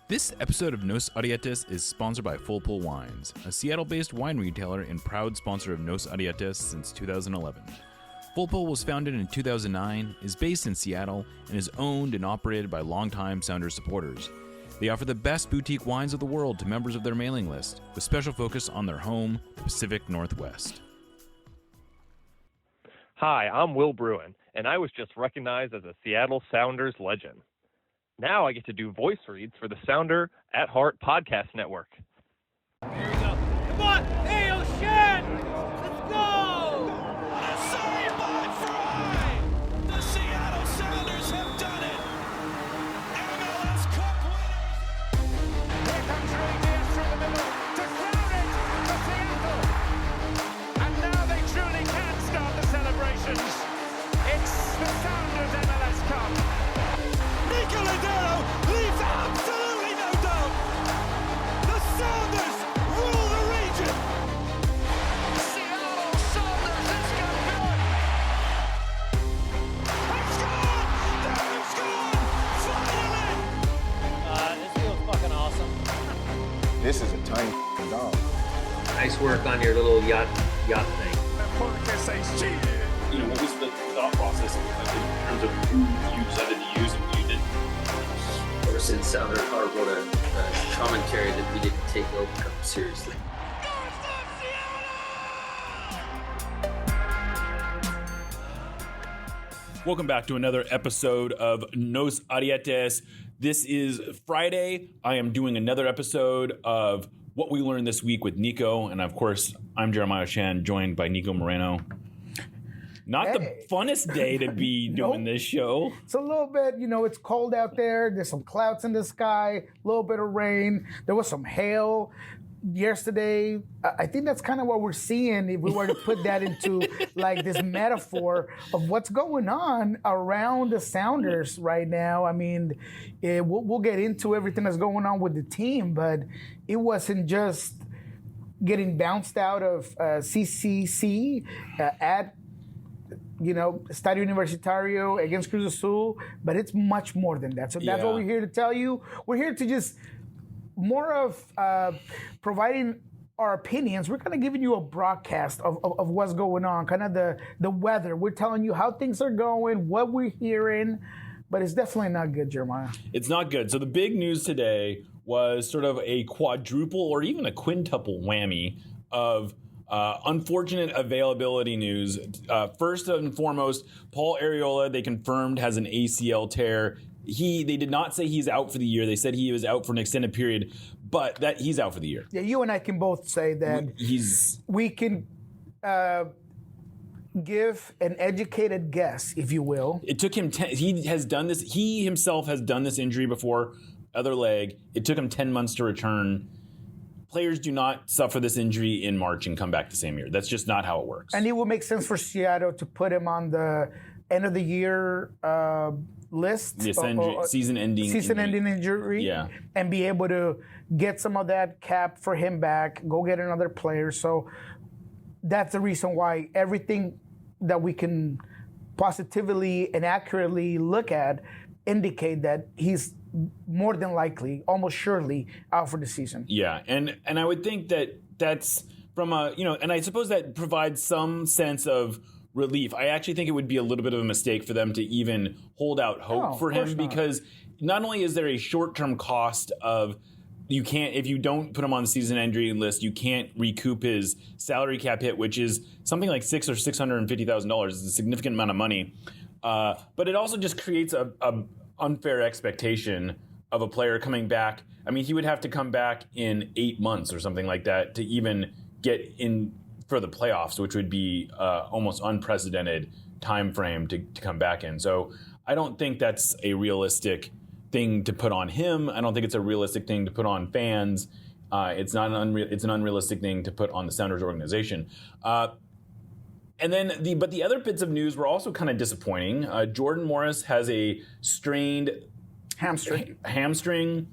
This episode of Nos Arietes is sponsored by Full Pull Wines, a Seattle-based wine retailer and proud sponsor of Nos Arietes since 2011. Full Pull was founded in 2009, is based in Seattle, and is owned and operated by longtime Sounders supporters. They offer the best boutique wines of the world to members of their mailing list, with special focus on their home, the Pacific Northwest. Hi, I'm Will Bruin, and I was just recognized as a Seattle Sounders legend. Now I get to do voice reads for the Sounder at Heart podcast network. Here we go. Come on! Hey, O'Shan! Let's go! Save by Fry! The Seattle Sounders have done it! MLS Cup winners! Here comes Reyes through the middle to crown it for Seattle! And now they truly can start the celebrations. It's the Sounders MLS Cup. Niko Moreno leaves absolutely no doubt! The Sounders rule the region! Seattle Sounders is champion! They've scored! They've scored! Finally! This feels fucking awesome. This is a tiny dog. Nice work on your little yacht thing. Porteous says cheated. You know, what was the thought process in terms of who you decided to use and who you didn't? Ever since Sounder Car wrote a commentary that we didn't take World Cup seriously. Welcome back to another episode of Nos Arietes. This is Friday. I am doing another episode of What We Learned This Week with Niko. And of course, I'm Jeremiah Shan, joined by Niko Moreno. Not the funnest day to be doing this show. It's a little bit, it's cold out there. There's some clouds in the sky, a little bit of rain. There was some hail yesterday. I think that's kind of what we're seeing if we were to put that into like this metaphor of what's going on around the Sounders right now. I mean, we'll get into everything that's going on with the team, but it wasn't just getting bounced out of CCC at Estadio Universitario against Cruz Azul, but it's much more than that. So that's what we're here to tell you. We're here to just more of providing our opinions. We're kind of giving you a broadcast of what's going on, kind of the weather. We're telling you how things are going, what we're hearing, but it's definitely not good, Jeremiah. It's not good. So the big news today was sort of a quadruple or even a quintuple whammy of unfortunate availability news. First and foremost, Paul Arriola, they confirmed, has an ACL tear. They did not say he's out for the year. They said he was out for an extended period, but that he's out for the year. Yeah, you and I can both say that we can give an educated guess, if you will. It took him he himself has done this injury before, other leg. It took him 10 months to return. Players do not suffer this injury in March and come back the same year. That's just not how it works. And it would make sense for Seattle to put him on the end of the year list. Season-ending injury. Yeah. And be able to get some of that cap for him back, go get another player. So that's the reason why everything that we can positively and accurately look at indicate that he's more than likely, almost surely, out for the season. Yeah, and I would think that's from and I suppose that provides some sense of relief. I actually think it would be a little bit of a mistake for them to even hold out hope for him, because not only is there a short-term cost of if you don't put him on the season injury list, you can't recoup his salary cap hit, which is something like $650,000. It's a significant amount of money. But it also just creates a unfair expectation of a player coming back. I mean, he would have to come back in 8 months or something like that to even get in for the playoffs, which would be almost unprecedented time frame to come back in. So I don't think that's a realistic thing to put on him. I don't think it's a realistic thing to put on fans. It's an unrealistic thing to put on the Sounders organization. And then the other bits of news were also kind of disappointing. Jordan Morris has a strained hamstring.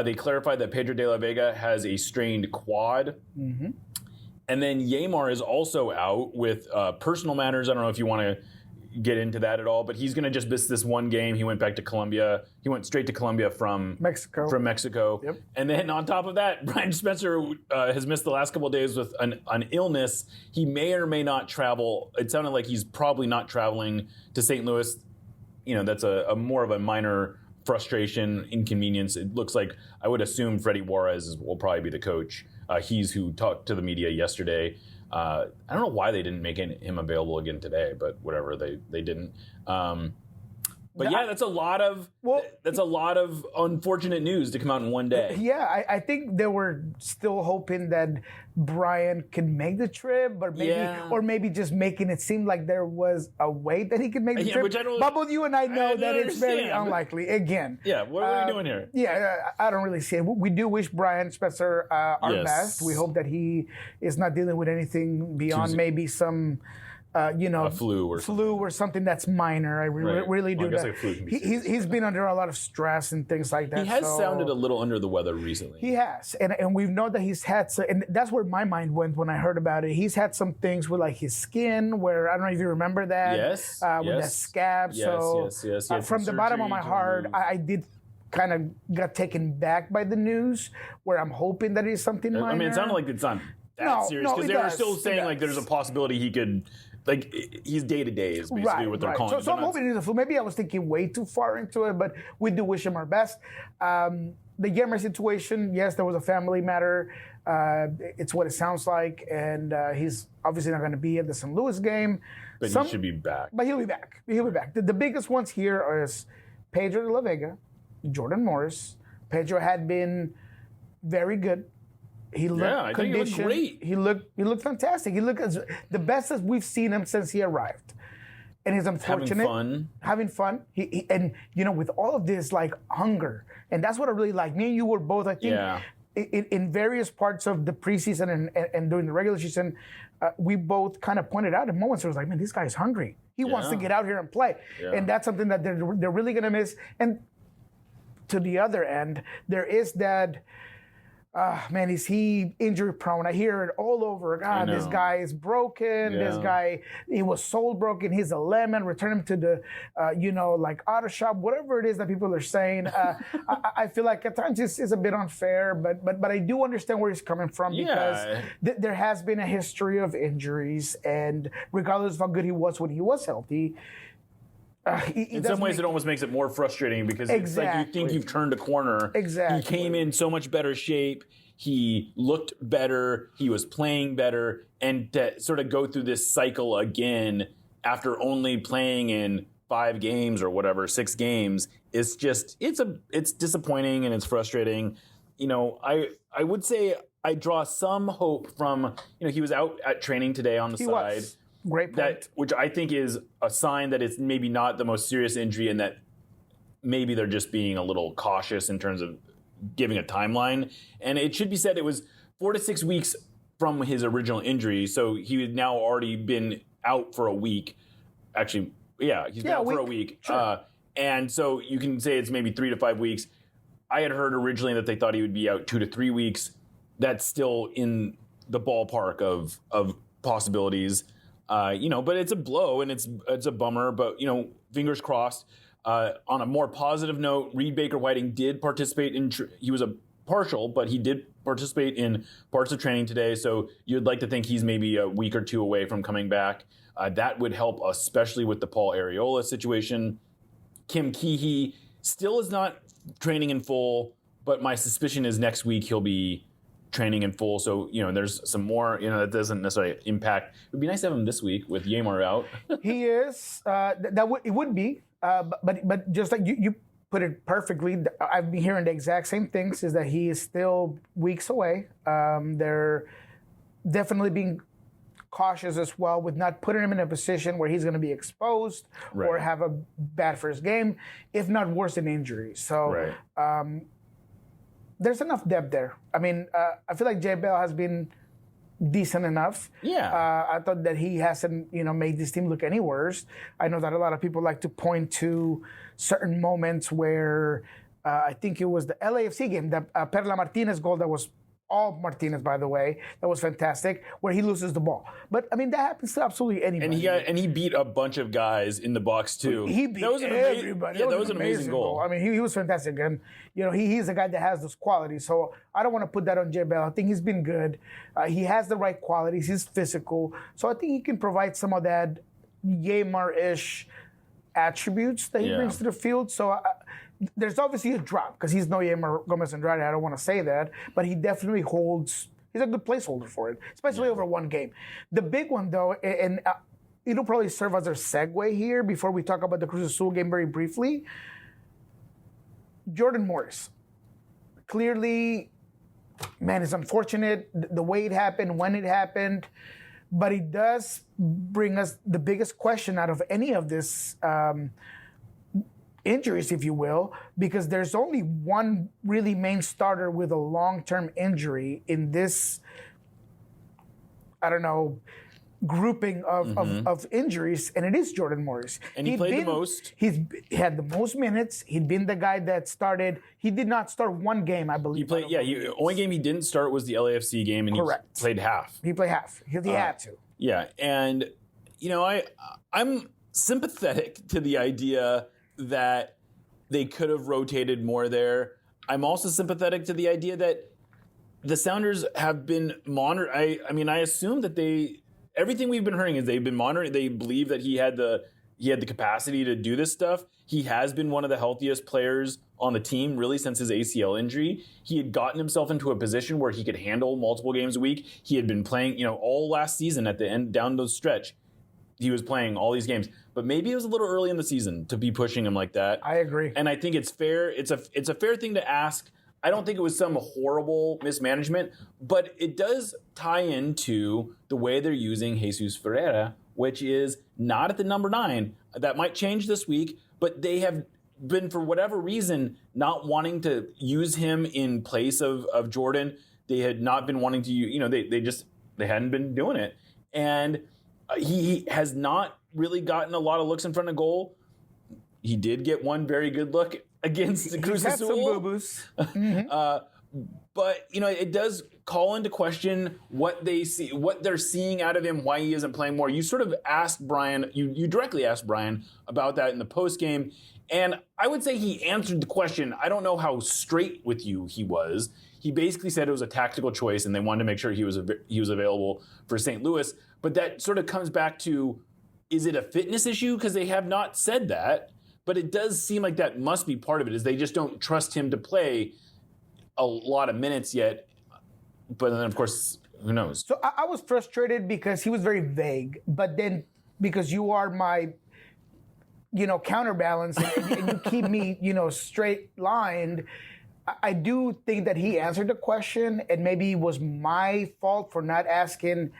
They clarified that Pedro de la Vega has a strained quad. Mm-hmm. And then Yeimar is also out with personal matters. I don't know if you want to get into that at all, but he's going to just miss this one game. He went back to Colombia. He went straight to Colombia from Mexico. Yep. And then on top of that, Brian Spencer has missed the last couple of days with an illness. He may or may not travel. It sounded like he's probably not traveling to St. Louis. That's a more of a minor frustration, inconvenience. It looks like, I would assume Freddie Juarez will probably be the coach. He's who talked to the media yesterday. I don't know why they didn't make him available again today, but whatever, they didn't. But yeah, that's a lot of unfortunate news to come out in one day. Yeah, I think they were still hoping that Brian could make the trip, but maybe just making it seem like there was a way that he could make the trip. Which I don't, but both you and I know that it's very unlikely. Again. Yeah, what are we doing here? Yeah, I don't really see it. We do wish Brian Spencer our best. We hope that he is not dealing with anything beyond maybe some. A flu or something that's minor. I really do. Well, I guess he's been under a lot of stress and things like that. He has sounded a little under the weather recently. He has, and we've known that he's had and that's where my mind went when I heard about it. He's had some things with like his skin, where I don't know if you remember that. Yes. With that scab. Yes. From the bottom of my heart, I did kind of got taken back by the news, where I'm hoping that it's something minor. I mean, it sounded like it's not that serious, because they were still saying like there's a possibility he could. Like, he's day-to-day is basically what they're calling it. So I'm hoping it's a flu. Maybe I was thinking way too far into it, but we do wish him our best. The Yemmer situation, yes, there was a family matter. It's what it sounds like, and he's obviously not going to be at the St. Louis game. But he should be back. But he'll be back. The biggest ones here are Pedro de la Vega, Jordan Morris. Pedro had been very good. He looked conditioned. He looked fantastic. He looked the best as we've seen him since he arrived. And he's unfortunate. Having fun. He and with all of this like hunger, and that's what I really like. Me and you were both, I think, in various parts of the preseason and during the regular season, we both kind of pointed out at moments. It was like, man, this guy's hungry. He wants to get out here and play, and that's something that they're really going to miss. And to the other end, there is that. Man, is he injury prone? I hear it all over. God, this guy is broken. This guy, he was soul broken. He's a lemon. Return him to the, like auto shop, whatever it is that people are saying. I feel like at times it's a bit unfair, but I do understand where he's coming from, because there has been a history of injuries, and regardless of how good he was when he was healthy, in some ways, it almost makes it more frustrating, because it's like you think you've turned a corner. Exactly. He came in so much better shape. He looked better. He was playing better. And to sort of go through this cycle again after only playing in 5 games or whatever, 6 games, it's disappointing and it's frustrating. I would say I draw some hope from, he was out at training today on the side. Was. Great point. Which I think is a sign that it's maybe not the most serious injury, and that maybe they're just being a little cautious in terms of giving a timeline. And it should be said it was 4 to 6 weeks from his original injury, so he had now already been out for a week. Actually, he's been out for a week. Sure. And so you can say it's maybe 3 to 5 weeks. I had heard originally that they thought he would be out 2 to 3 weeks. That's still in the ballpark of possibilities. But it's a blow and it's a bummer, but, fingers crossed. On a more positive note, Reed Baker-Whiting did participate he was a partial, but he did participate in parts of training today. So you'd like to think he's maybe a week or 2 away from coming back. That would help, especially with the Paul Arriola situation. Kim Keehee still is not training in full, but my suspicion is next week he'll be training in full. So, there's some more, that doesn't necessarily impact. It would be nice to have him this week with Yemar out. He is. It would be. But just like you put it perfectly, I've been hearing the exact same things, is that he is still weeks away. They're definitely being cautious as well with not putting him in a position where he's going to be exposed or have a bad first game, if not worse than injury. So there's enough depth there. I mean, I feel like Jay Bell has been decent enough. Yeah. I thought that he hasn't, made this team look any worse. I know that a lot of people like to point to certain moments where I think it was the LAFC game, that Perla Martinez goal that was all Martinez, by the way. That was fantastic, where he loses the ball. But, I mean, that happens to absolutely anybody. And he beat a bunch of guys in the box, too. He beat everybody. That was an amazing goal. I mean, he was fantastic. And, he's a guy that has those qualities. So I don't want to put that on Jay Bell. I think he's been good. He has the right qualities. He's physical. So I think he can provide some of that Yeimar-ish attributes that he brings to the field. So there's obviously a drop because he's no Yeimar Gomez Andrade. I don't want to say that, but he definitely holds. He's a good placeholder for it, especially over one game. The big one, though, and it'll probably serve as our segue here before we talk about the Cruz Azul game very briefly. Jordan Morris. Clearly, man, it's unfortunate the way it happened, when it happened, but it does bring us the biggest question out of any of this injuries, if you will, because there's only one really main starter with a long-term injury in this, grouping of injuries, and it is Jordan Morris. And he played the most. He had the most minutes. He'd been the guy that started. He did not start one game, I believe. He played, only game he didn't start was the LAFC game, and Correct. He played half. He played half. He had to. Yeah, and, I'm sympathetic to the idea that they could have rotated more there. I'm also sympathetic to the idea that the Sounders have been monitored. I assume that everything we've been hearing is they've been monitoring. They believe that he had the capacity to do this stuff. He has been one of the healthiest players on the team, really, since his ACL injury. He had gotten himself into a position where he could handle multiple games a week. He had been playing, all last season at the end, down the stretch. He was playing all these games, but maybe it was a little early in the season to be pushing him like that. I agree, and I think it's fair. It's a fair thing to ask. I don't think it was some horrible mismanagement, but it does tie into the way they're using Jesus Ferreira, which is not at the number 9. That might change this week, but they have been, for whatever reason, not wanting to use him in place of Jordan. They had not been wanting to, they hadn't been doing it, and he has not really gotten a lot of looks in front of goal. He did get one very good look against Cruz Azul. Some boo-boos. Mm-hmm. But it does call into question what they're seeing out of him, why he isn't playing more. You sort of asked Brian, you directly asked Brian about that in the post game, and I would say he answered the question. I don't know how straight with you he was. He basically said it was a tactical choice, and they wanted to make sure he was available for St. Louis. But that sort of comes back to, is it a fitness issue? Because they have not said that. But it does seem like that must be part of it, is they just don't trust him to play a lot of minutes yet. But then, of course, who knows? So I was frustrated because he was very vague. But then, because you are my, counterbalance, and you keep me, straight lined, I do think that he answered the question, and maybe it was my fault for not asking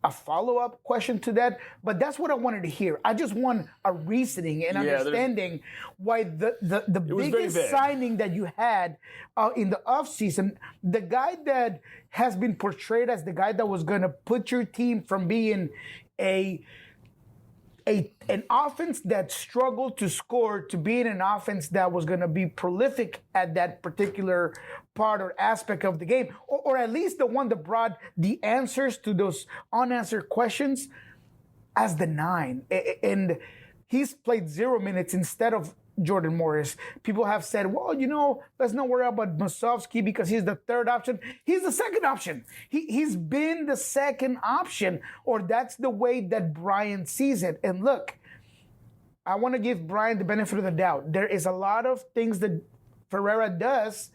a follow-up question to that, but that's what I wanted to hear. I just want a reasoning and understanding why the biggest signing that you had in the offseason, the guy that has been portrayed as the guy that was going to put your team from being an offense that struggled to score to being an offense that was going to be prolific at that particular part or aspect of the game, or at least the one that brought the answers to those unanswered questions as the 9. And he's played 0 minutes instead of Jordan Morris. People have said, well, let's not worry about Musovski because he's the third option. He's the second option. He's been the second option, or that's the way that Brian sees it. And look, I want to give Brian the benefit of the doubt. There is a lot of things that Ferreira does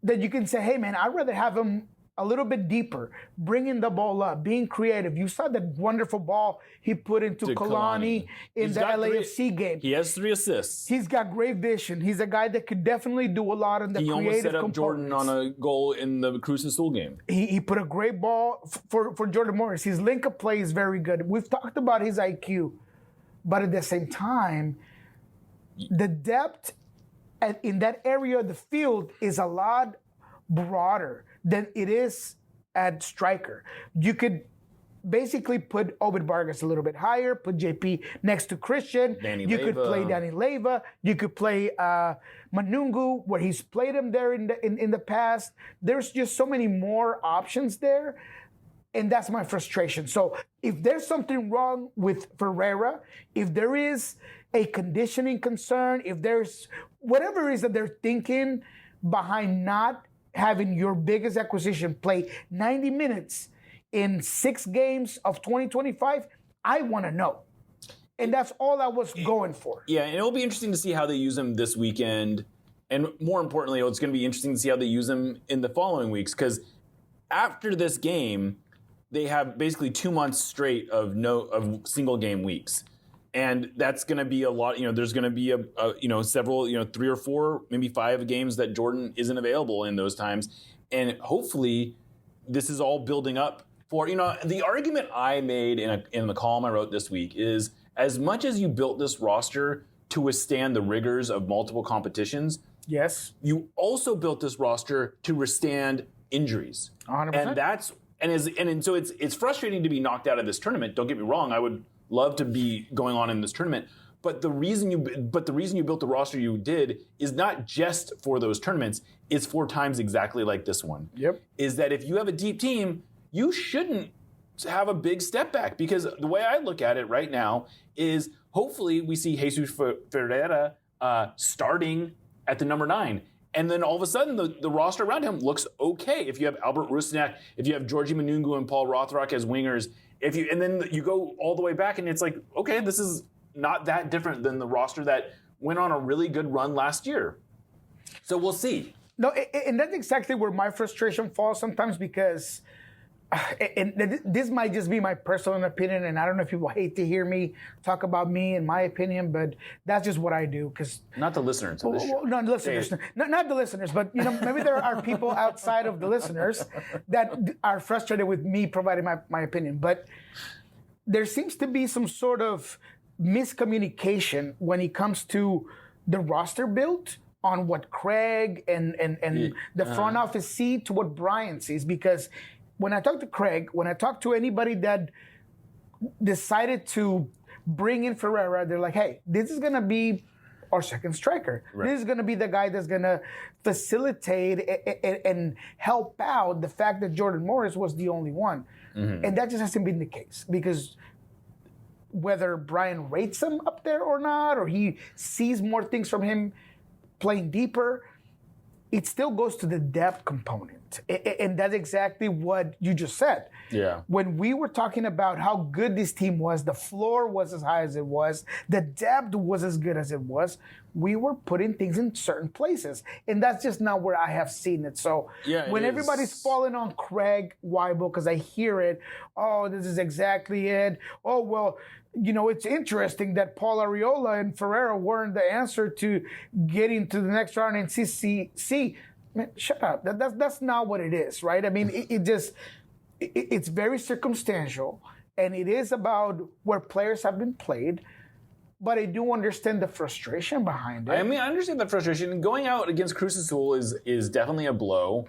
that you can say, hey, man, I'd rather have him a little bit deeper, bringing the ball up, being creative. You saw that wonderful ball he put into Kalani in the LAFC game. He has 3 assists. He's got great vision. He's a guy that could definitely do a lot in the creative components. He almost set up Jordan on a goal in the Cruz Azul game. He put a great ball for Jordan Morris. His link-up play is very good. We've talked about his IQ, but at the same time, the depth in that area of the field is a lot broader than it is at striker. You could basically put Obed Vargas a little bit higher, put JP next to Christian. You could play Danny Leyva. You could play Manungu, where he's played him there in the past. There's just so many more options there. And that's my frustration. So if there's something wrong with Ferreira, if there is a conditioning concern, if there's whatever it is that they're thinking behind not having your biggest acquisition play 90 minutes in 6 games of 2025, I want to know. And that's all I was going for. Yeah, and it'll be interesting to see how they use him this weekend. And more importantly, it's going to be interesting to see how they use him in the following weeks. Because after this game, they have basically 2 months straight of single game weeks. And that's going to be a lot. There's going to be several, 3 or 4, maybe 5 games that Jordan isn't available in those times. And hopefully this is all building up for, the argument I made in the column I wrote this week is, as much as you built this roster to withstand the rigors of multiple competitions, yes, you also built this roster to withstand injuries. 100%. And so it's frustrating to be knocked out of this tournament. Don't get me wrong. I would love to be going on in this tournament. But the reason you built the roster you did is not just for those tournaments. It's for times exactly like this one. Yep. Is that if you have a deep team, you shouldn't have a big step back, because the way I look at it right now is hopefully we see Jesus Ferreira starting at the number 9. And then all of a sudden, the roster around him looks okay. If you have Albert Rusnak, if you have Georgie Manungu and Paul Rothrock as wingers, and then you go all the way back, and it's like, okay, this is not that different than the roster that went on a really good run last year. So we'll see. No, and that's exactly where my frustration falls sometimes, because and this might just be my personal opinion, and I don't know if people hate to hear me talk about me and my opinion, but that's just what I do. Because not the listeners of this show. No, the listeners. Not the listeners, but maybe there are people outside of the listeners that are frustrated with me providing my opinion. But there seems to be some sort of miscommunication when it comes to the roster build on what Craig and the front office see to what Brian sees. Because when I talk to Craig, when I talk to anybody that decided to bring in Ferreira, they're like, hey, this is going to be our second striker. Right. This is going to be the guy that's going to facilitate and help out the fact that Jordan Morris was the only one. Mm-hmm. And that just hasn't been the case, because whether Brian rates him up there or not, or he sees more things from him playing deeper, it still goes to the depth component. And that's exactly what you just said. Yeah. When we were talking about how good this team was, the floor was as high as it was, the depth was as good as it was, we were putting things in certain places. And that's just not where I have seen it. So when everybody's falling on Craig Weibel, because I hear it, oh, this is exactly it. Oh, well, it's interesting that Paul Arriola and Ferreira weren't the answer to getting to the next round in CCC. Man, shut up. That's not what it is, right? I mean, it's very circumstantial, and it is about where players have been played. But I do understand the frustration behind it. I mean, I understand the frustration. Going out against Cruz Azul is definitely a blow.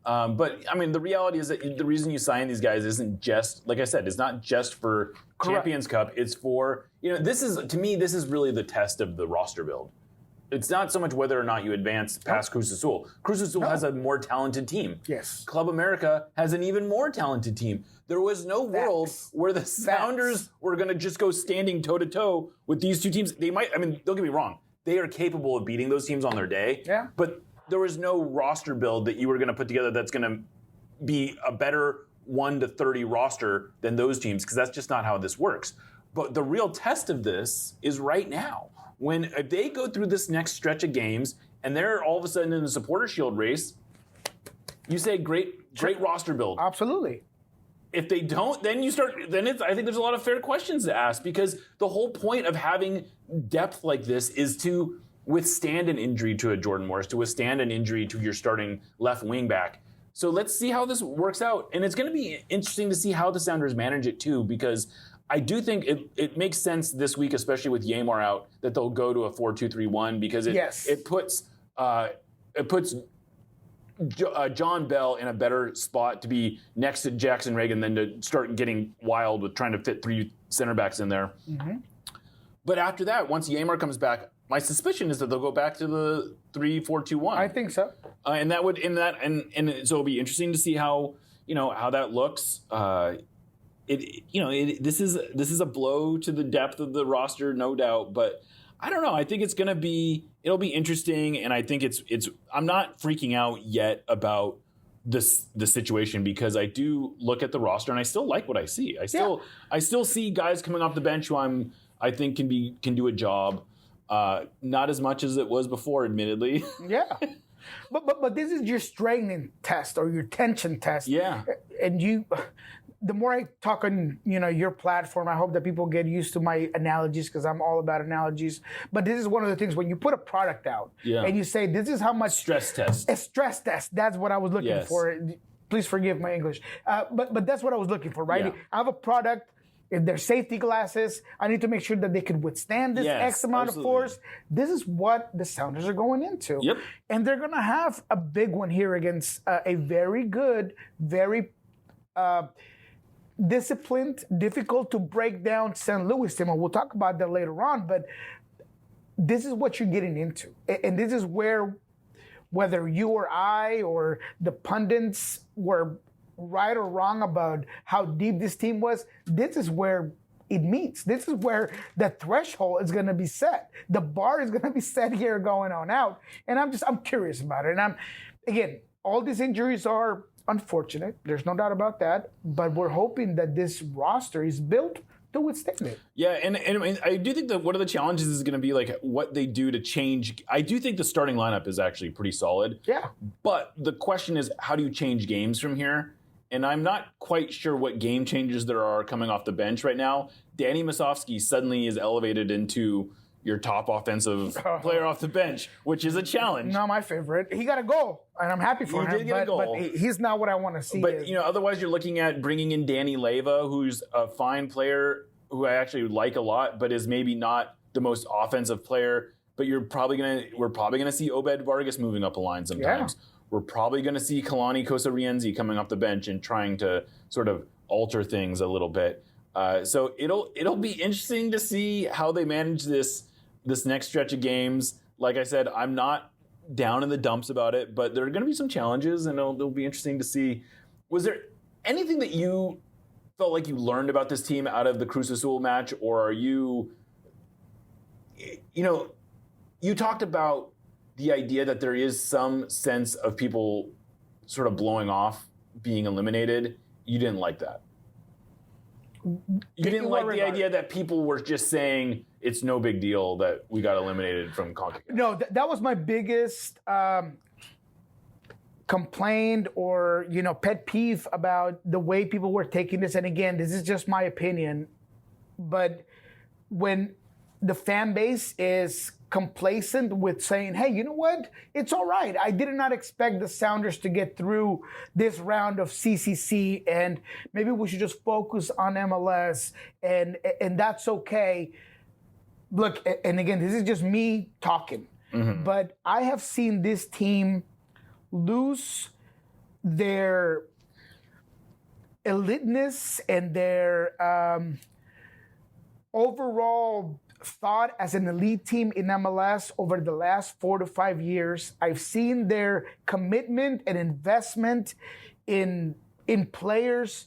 But I mean, the reality is that the reason you sign these guys isn't just, like I said, it's not just for Champions Cup. It's for, this is really the test of the roster build. It's not so much whether or not you advance past Cruz Azul. Cruz Azul has a more talented team. Yes. Club America has an even more talented team. There was no world where the Sounders were going to just go standing toe-to-toe with these two teams. They might, don't get me wrong. They are capable of beating those teams on their day. Yeah. But there was no roster build that you were going to put together that's going to be a better 1 to 30 roster than those teams, because that's just not how this works. But the real test of this is right now. If they go through this next stretch of games and they're all of a sudden in the Supporter Shield race, you say great roster build. Absolutely. If they don't, then I think there's a lot of fair questions to ask, because the whole point of having depth like this is to withstand an injury to a Jordan Morris, to withstand an injury to your starting left wing back. So let's see how this works out. And it's going to be interesting to see how the Sounders manage it too, because I do think it makes sense this week, especially with Yamar out, that they'll go to a 4-2-3-1, because it puts John Bell in a better spot to be next to Jackson Reagan than to start getting wild with trying to fit 3 center backs in there. Mm-hmm. But after that, once Yamar comes back, my suspicion is that they'll go back to the 3-4-2-1. I think so. And so it'll be interesting to see how that looks. This is a blow to the depth of the roster, no doubt. But I don't know. I think it'll be interesting, and I think I'm not freaking out yet about the situation because I do look at the roster and I still like what I see. I still see guys coming off the bench who I think can do a job. Not as much as it was before, admittedly. Yeah. But this is your strain test or your tension test. Yeah. And the more I talk on your platform, I hope that people get used to my analogies because I'm all about analogies. But this is one of the things when you put a product out and you say this is how much stress test. A stress test. That's what I was looking for. Please forgive my English. But that's what I was looking for, right? Yeah. I have a product. If they're safety glasses, I need to make sure that they can withstand this X amount of force. This is what the Sounders are going into. Yep. And they're going to have a big one here against a very good, very disciplined, difficult to break down St. Louis team. And we'll talk about that later on. But this is what you're getting into. And this is where, whether you or I or the pundits were right or wrong about how deep this team was, this is where it meets. This is where the threshold is going to be set. The bar is going to be set here going on out. And I'm curious about it. And again, all these injuries are unfortunate. There's no doubt about that. But we're hoping that this roster is built to withstand it. Yeah, and I do think that one of the challenges is going to be like what they do to change. I do think the starting lineup is actually pretty solid. Yeah. But the question is, how do you change games from here? And I'm not quite sure what game changes there are coming off the bench right now. Danny Musovski suddenly is elevated into your top offensive player off the bench, which is a challenge. Not my favorite. He got a goal, and I'm happy for him. He did get a goal. But he's not what I want to see. But otherwise you're looking at bringing in Danny Leyva, who's a fine player who I actually like a lot, but is maybe not the most offensive player. But we're probably gonna see Obed Vargas moving up a line sometimes. Yeah. We're probably going to see Kalani Kosarienzi coming off the bench and trying to sort of alter things a little bit. So it'll be interesting to see how they manage this next stretch of games. Like I said, I'm not down in the dumps about it, but there are going to be some challenges, and it'll be interesting to see. Was there anything that you felt like you learned about this team out of the Cruz Azul match, or are you talked about the idea that there is some sense of people sort of blowing off, being eliminated. You didn't like that. You didn't like the idea that people were just saying it's no big deal that we got eliminated from CONCACAF. No, that was my biggest complaint or pet peeve about the way people were taking this. And again, this is just my opinion. But when the fan base is complacent with saying, hey, you know what? It's all right. I did not expect the Sounders to get through this round of CCC, and maybe we should just focus on MLS, and that's okay. Look, and again, this is just me talking, but I have seen this team lose their eliteness and their overall thought as an elite team in MLS over the last 4 to 5 years. I've seen their commitment and investment in players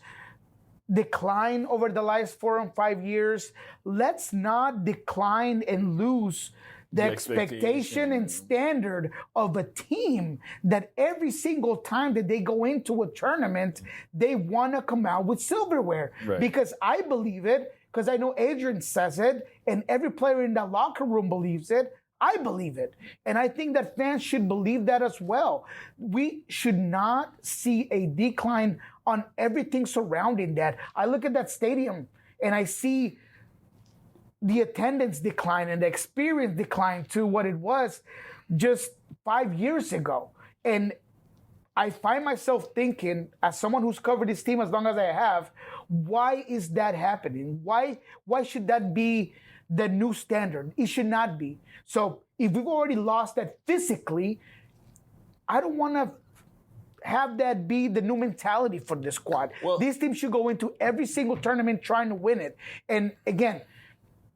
decline over the last 4 and 5 years. Let's not decline and lose the expectation and standard of a team that every single time that they go into a tournament, they want to come out with silverware. Right. Because I believe it, because I know Adrian says it, and every player in that locker room believes it. I believe it. And I think that fans should believe that as well. We should not see a decline on everything surrounding that. I look at that stadium and I see the attendance decline and the experience decline to what it was just 5 years ago. And I find myself thinking, as someone who's covered this team as long as I have, why is that happening? Why should that be the new standard? It should not be. So if we've already lost that physically, I don't want to have that be the new mentality for this squad. Well, these teams should go into every single tournament trying to win it. And again,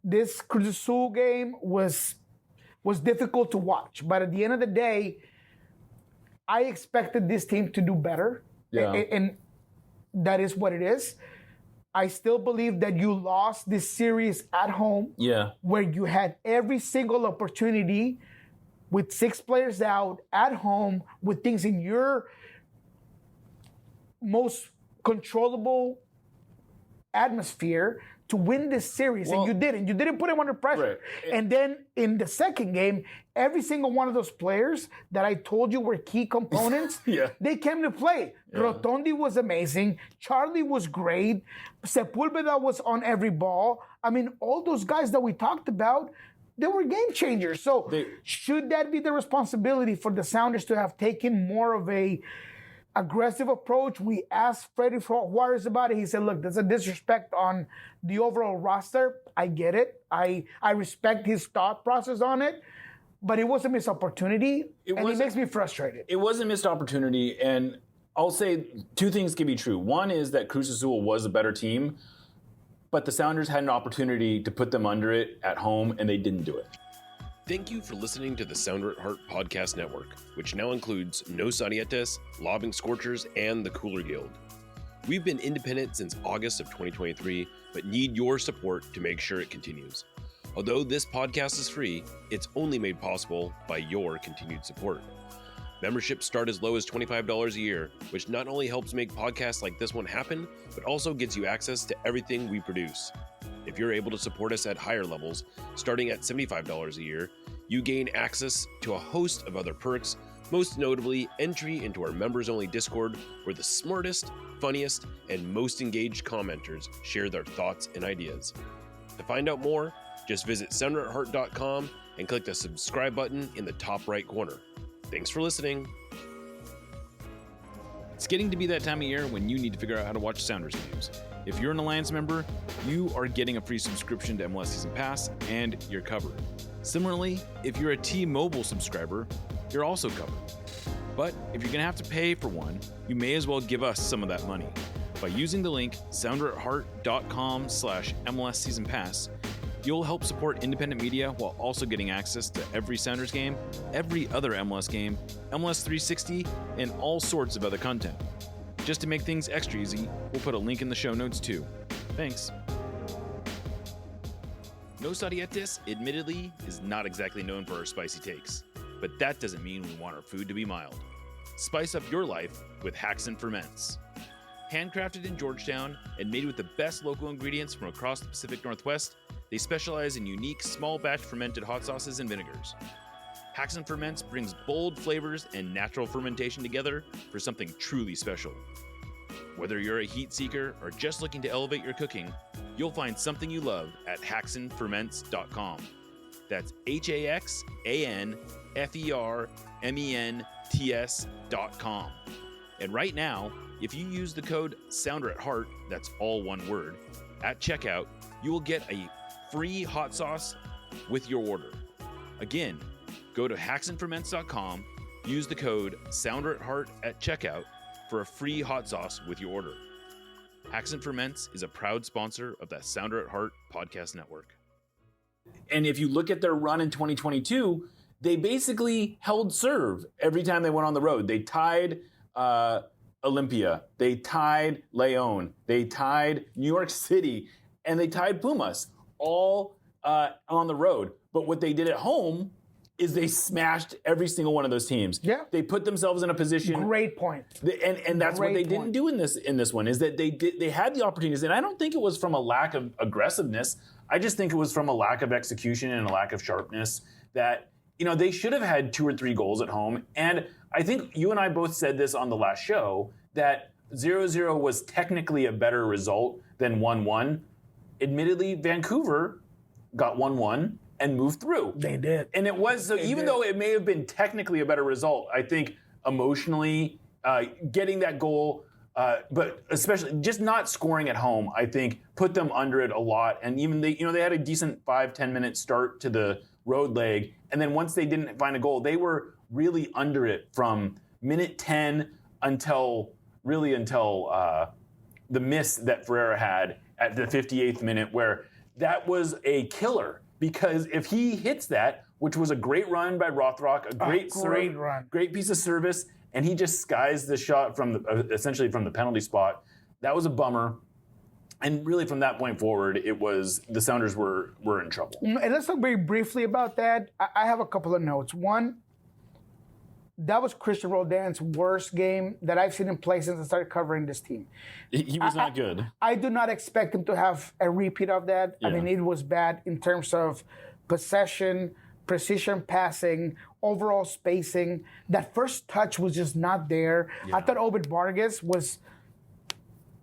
this Cruz Azul game was difficult to watch. But at the end of the day, I expected this team to do better. Yeah. And that is what it is. I still believe that you lost this series at home, where you had every single opportunity with 6 players out at home, with things in your most controllable atmosphere to win this series, and you didn't. You didn't put him under pressure. Right. And then in the second game, every single one of those players that I told you were key components, they came to play. Yeah. Rotondi was amazing. Charlie was great. Sepulveda was on every ball. I mean, all those guys that we talked about, they were game changers. So should that be the responsibility for the Sounders to have taken more of a aggressive approach? We asked Freddie Juarez about it. He said, look, there's a disrespect on the overall roster. I get it. I respect his thought process on it, but it was a missed opportunity, and it makes me frustrated. It was a missed opportunity, and I'll say 2 things can be true. One is that Cruz Azul was a better team, but the Sounders had an opportunity to put them under it at home, and they didn't do it. Thank you for listening to the Sounder at Heart Podcast Network, which now includes Nos Arietes, Lobbing Scorchers, and the Cooler Guild. We've been independent since August of 2023, but need your support to make sure it continues. Although this podcast is free, it's only made possible by your continued support. Memberships start as low as $25 a year, which not only helps make podcasts like this one happen, but also gets you access to everything we produce. If you're able to support us at higher levels, starting at $75 a year, you gain access to a host of other perks, most notably entry into our members-only Discord, where the smartest, funniest, and most engaged commenters share their thoughts and ideas. To find out more, just visit sounderatheart.com and click the subscribe button in the top right corner. Thanks for listening. It's getting to be that time of year when you need to figure out how to watch Sounders games. If you're an Alliance member, you are getting a free subscription to MLS Season Pass, and you're covered. Similarly, if you're a T-Mobile subscriber, you're also covered. But if you're going to have to pay for one, you may as well give us some of that money. By using the link sounderatheart.com/MLS Season Pass, you'll help support independent media while also getting access to every Sounders game, every other MLS game, MLS 360, and all sorts of other content. Just to make things extra easy, we'll put a link in the show notes too. Thanks. Nos Arietes, admittedly, is not exactly known for our spicy takes, but that doesn't mean we want our food to be mild. Spice up your life with Hacks and Ferments. Handcrafted in Georgetown and made with the best local ingredients from across the Pacific Northwest, they specialize in unique small batch fermented hot sauces and vinegars. Hacks and Ferments brings bold flavors and natural fermentation together for something truly special. Whether you're a heat seeker or just looking to elevate your cooking, you'll find something you love at hacksandferments.com. That's HAXANFERMENTS.com. And right now, if you use the code SOUNDERATHEART, that's all one word, at checkout, you will get a free hot sauce with your order. Again, go to hacksandferments.com, use the code SOUNDERATHEART at checkout for a free hot sauce with your order. Hacks and Ferments is a proud sponsor of the Sounder at Heart Podcast Network. And if you look at their run in 2022, they basically held serve every time they went on the road. They tied Olympia, they tied León, they tied New York City, and they tied Pumas, all on the road. But what they did at home is they smashed every single one of those teams. Yeah. They put themselves in a position. Great point. And that's what they didn't do in this one, is that they had the opportunities. And I don't think it was from a lack of aggressiveness. I just think it was from a lack of execution and a lack of sharpness that, they should have had 2 or 3 goals at home. And I think you and I both said this on the last show, that 0-0 was technically a better result than 1-1. Admittedly, Vancouver got 1-1 and moved through. They did. And it was, so even though it may have been technically a better result, I think emotionally getting that goal, but especially just not scoring at home, I think put them under it a lot. And even they had a decent 5-10 minute start to the road leg. And then once they didn't find a goal, they were really under it from minute 10 until the miss that Ferreira had at the 58th minute, where that was a killer. Because if he hits that, which was a great run by Rothrock, a great run, great piece of service, and he just skies the shot from essentially from the penalty spot, that was a bummer. And really, from that point forward, it was the Sounders were in trouble. And let's talk very briefly about that. I have a couple of notes. One, that was Christian Roldan's worst game that I've seen him play since I started covering this team. He was not good. I do not expect him to have a repeat of that. Yeah. I mean, it was bad in terms of possession, precision passing, overall spacing. That first touch was just not there. Yeah. I thought Obed Vargas was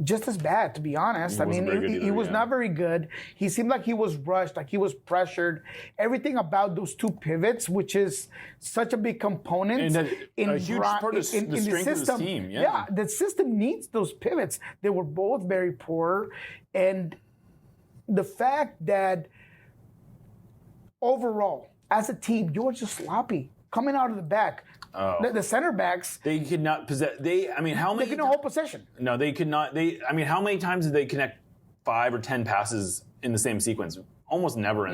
just as bad, to be honest. I mean, he was not very good. He seemed like he was rushed, like he was pressured. Everything about those two pivots, which is such a big component in a huge part of the strength of this team. Yeah, the system needs those pivots. They were both very poor. And the fact that overall, as a team, you were just sloppy coming out of the back. Oh. The center backs, they could not possess. How many? They couldn't hold possession. No, they could not. How many times did they connect 5 or 10 passes in the same sequence? Almost never.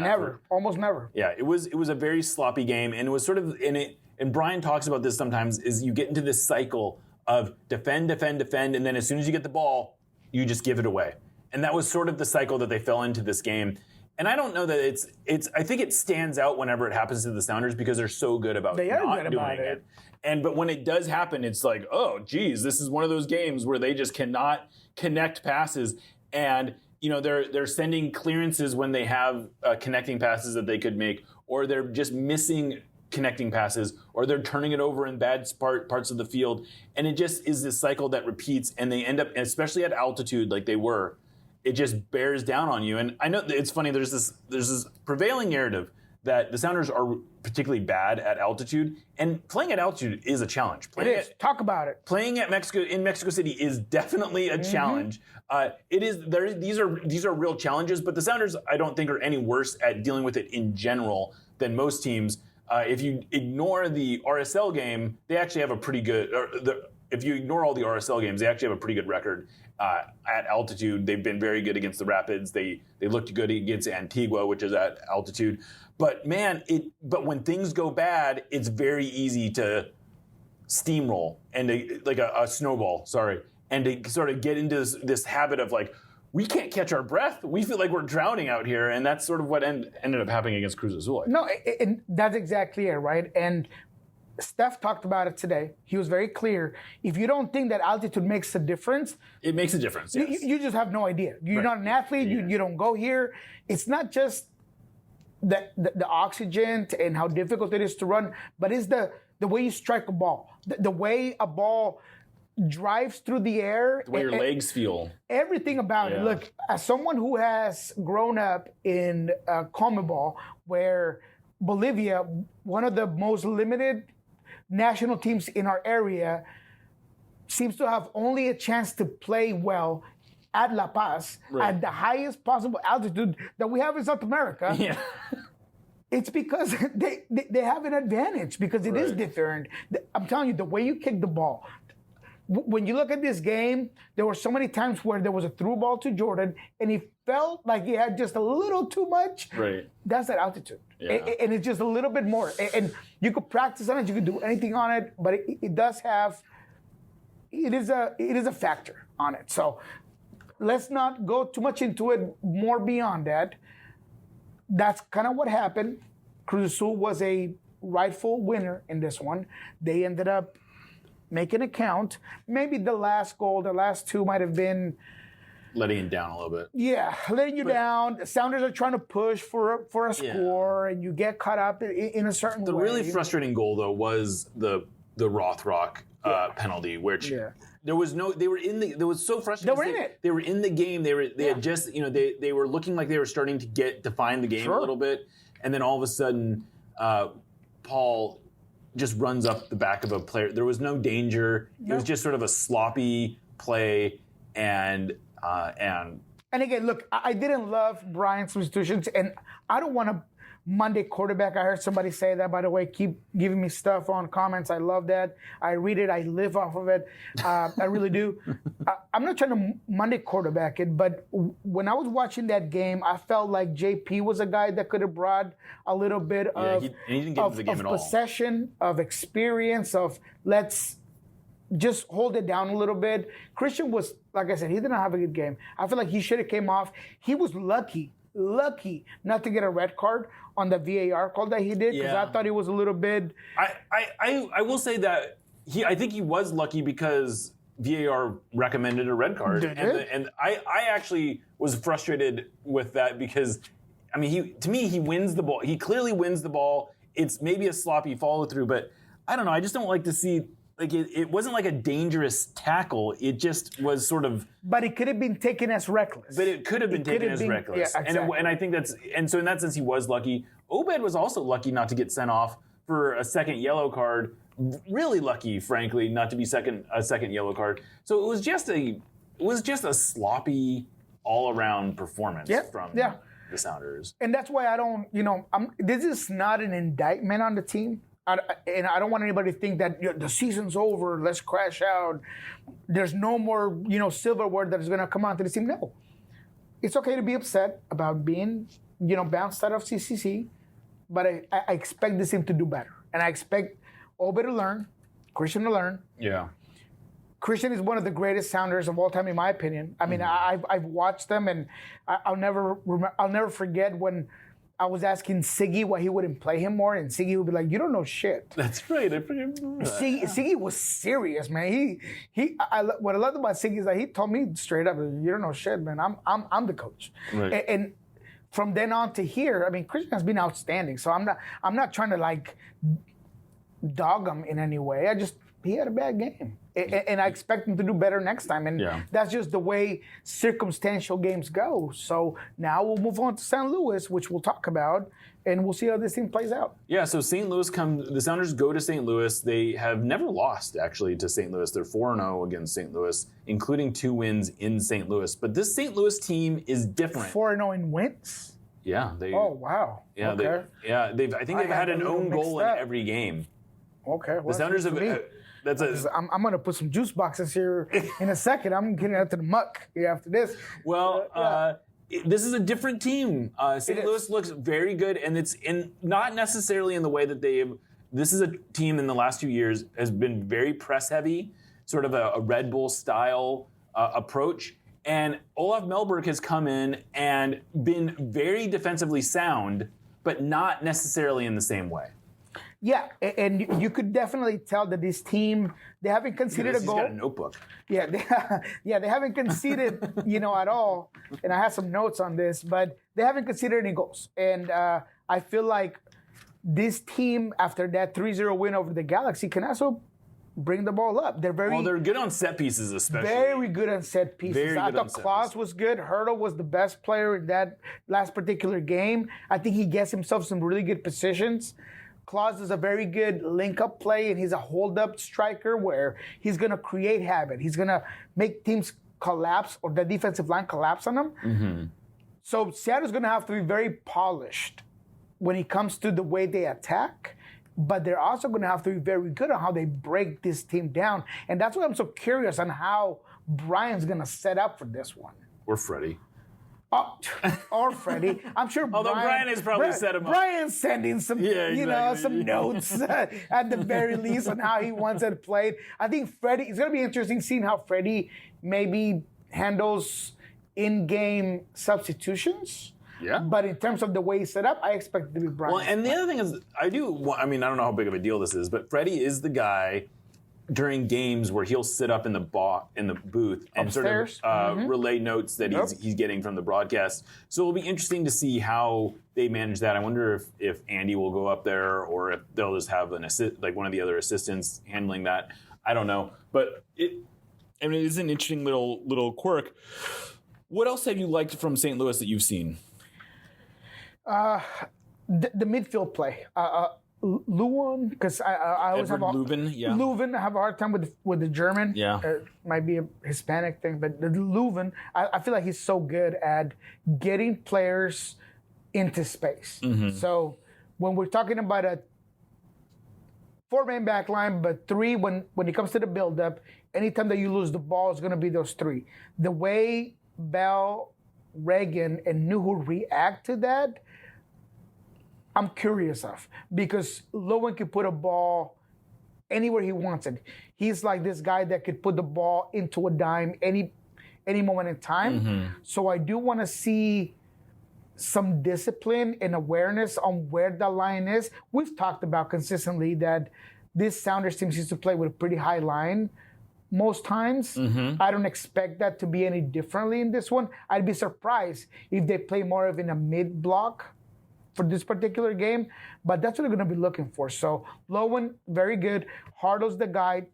Almost never. Yeah, it was a very sloppy game, and it was sort of in it. And Brian talks about this sometimes. Is you get into this cycle of defend, and then as soon as you get the ball, you just give it away. And that was sort of the cycle that they fell into this game. And I don't know that it's. I think it stands out whenever it happens to the Sounders because they're so good about not doing it. But when it does happen, it's like, oh, geez, this is one of those games where they just cannot connect passes, and they're sending clearances when they have connecting passes that they could make, or they're just missing connecting passes, or they're turning it over in bad parts of the field, and it just is this cycle that repeats, and they end up, especially at altitude like they were. It just bears down on you. And I know that it's funny, there's this prevailing narrative that the Sounders are particularly bad at altitude, and playing at altitude is a challenge. Talk about it. Playing at Mexico City is definitely a challenge. It is. These are real challenges, but the Sounders, I don't think, are any worse at dealing with it in general than most teams. If you ignore the RSL game, they actually have a pretty good. If you ignore all the RSL games, they actually have a pretty good record. At altitude, they've been very good against the Rapids. They looked good against Antigua, which is at altitude. But man, but when things go bad, it's very easy to steamroll and like a snowball. And to sort of get into this habit of like, we can't catch our breath. We feel like we're drowning out here, and that's sort of what ended up happening against Cruz Azul. No, and that's exactly it, right? And Steph talked about it today. He was very clear. If you don't think that altitude makes a difference, it makes a difference. Yes. You just have no idea. You're not an athlete. Yeah. You don't go here. It's not just the oxygen and how difficult it is to run, but it's the way you strike a ball, the way a ball drives through the air, the way your legs feel. Everything about it. Look, as someone who has grown up in CONMEBOL, where Bolivia, one of the most limited national teams in our area, seems to have only a chance to play well at La Paz at the highest possible altitude that we have in South America. Yeah. It's because they have an advantage because it is different. I'm telling you, the way you kick the ball. When you look at this game, there were so many times where there was a through ball to Jordan and he felt like he had just a little too much. Right. That's that altitude. Yeah. And it's just a little bit more. And you could practice on it, you could do anything on it, but it does have, it is a factor on it. So let's not go too much into it more beyond that. That's kind of what happened. Cruz Azul was a rightful winner in this one. They ended up making it count. Maybe the last goal, the last two might have been letting it down a little bit. Yeah, letting you down. The Sounders are trying to push for a score, and you get caught up in a certain way. The really frustrating goal, though, was the Rothrock penalty, which there was no. They were in the. There was so frustrating. They were in it. They were in the game. They had just they were looking like they were starting to define the game a little bit, and then all of a sudden, Paul just runs up the back of a player. There was no danger. It was just sort of a sloppy play, and again, look, I didn't love Brian's substitutions, and I don't want to Monday quarterback. I heard somebody say that, by the way. Keep giving me stuff on comments. I love that. I read it. I live off of it. I really do. I'm not trying to Monday quarterback it, but when I was watching that game, I felt like JP was a guy that could have brought a little bit of, he didn't get into the game at all. Possession, of experience, of let's just hold it down a little bit. Christian was, like I said, he didn't have a good game. I feel like he should have came off. He was lucky not to get a red card on the VAR call that he did, because I thought he was a little bit. I will say that I think he was lucky because VAR recommended a red card, and I actually was frustrated with that because, I mean, to me he wins the ball. He clearly wins the ball. It's maybe a sloppy follow through, but I don't know. I just don't like to see. Like it wasn't like a dangerous tackle. It just was sort of. But it could have been taken as reckless. But it could have been taken as reckless. Yeah, exactly. And I think so in that sense he was lucky. Obed was also lucky not to get sent off for a second yellow card. Really lucky, frankly, not to be a second yellow card. So it was just a sloppy all around performance from the Sounders. And that's why I don't. This is not an indictment on the team. And I don't want anybody to think that the season's over, let's crash out. There's no more, silverware that is going to come onto the team. No. It's okay to be upset about being, bounced out of CCC, but I expect this team to do better. And I expect Obed to learn, Christian to learn. Yeah. Christian is one of the greatest Sounders of all time, in my opinion. I mean, I've watched them, and I'll never forget when I was asking Siggy why he wouldn't play him more, and Siggy would be like, "You don't know shit." That's right. I remember that. Siggy was serious, man. What I loved about Siggy is that he told me straight up, "You don't know shit, man. I'm the coach." Right. And from then on to here, I mean, Christian has been outstanding. So I'm not trying to like dog him in any way. He had a bad game. And I expect him to do better next time. And that's just the way circumstantial games go. So now we'll move on to St. Louis, which we'll talk about, and we'll see how this thing plays out. Yeah, so the Sounders go to St. Louis. They have never lost, actually, to St. Louis. They're 4-0 against St. Louis, including 2 wins in St. Louis. But this St. Louis team is different. 4-0 in wins? Yeah. Oh, wow. Yeah, okay. I think they've had an own goal in every game. Okay. Well, the Sounders have... I'm going to put some juice boxes here in a second. I'm getting out to the muck after this. Well, this is a different team. St. Louis looks very good, and it's not necessarily in the way that this is a team in the last 2 years has been very press heavy, sort of a Red Bull style approach. And Olaf Melberg has come in and been very defensively sound, but not necessarily in the same way. Yeah, and you could definitely tell that this team, they haven't conceded a goal. He's got a notebook. Yeah, they haven't conceded, at all. And I have some notes on this, but they haven't conceded any goals. And I feel like this team, after that 3-0 win over the Galaxy, can also bring the ball up. They're good on set pieces, especially. Very good on set pieces. I thought Klaus was good. Hurdle was the best player in that last particular game. I think he gets himself some really good positions. Klaus does a very good link-up play, and he's a hold-up striker where he's going to create habit. He's going to make teams collapse or the defensive line collapse on them. Mm-hmm. So Seattle's going to have to be very polished when it comes to the way they attack, but they're also going to have to be very good on how they break this team down. And that's why I'm so curious on how Brian's going to set up for this one. Or Freddie. Oh, or Freddie. I'm sure Brian has probably set him up. Brian's sending some, some notes at the very least on how he wants it played. I think Freddie, it's going to be interesting seeing how Freddie maybe handles in-game substitutions. Yeah. But in terms of the way he's set up, I expect it to be Brian. Well, and the other thing is, I don't know how big of a deal this is, but Freddie is the guy during games where he'll sit up in the booth and upstairs, sort of relay notes that he's getting from the broadcast. So it'll be interesting to see how they manage that. I wonder if Andy will go up there or if they'll just have one of the other assistants handling that. I don't know, but it is an interesting little quirk. What else have you liked from St. Louis that you've seen? The midfield play. Leuven, because I always have Leuven. I have a hard time with the German. Yeah, might be a Hispanic thing, but the Leuven, I feel like he's so good at getting players into space. Mm-hmm. So when we're talking about a 4-man back line, but 3 when it comes to the buildup, anytime that you lose the ball, it's going to be those 3. The way Bell, Reagan, and Nuhu react to that, I'm curious of, because Lowen could put a ball anywhere he wants it. He's like this guy that could put the ball into a dime any moment in time. Mm-hmm. So I do want to see some discipline and awareness on where the line is. We've talked about consistently that this Sounders team seems to play with a pretty high line most times. Mm-hmm. I don't expect that to be any differently in this one. I'd be surprised if they play more of in a mid block for this particular game, but that's what they're going to be looking for. So Lowen, very good. Hardo's the guy.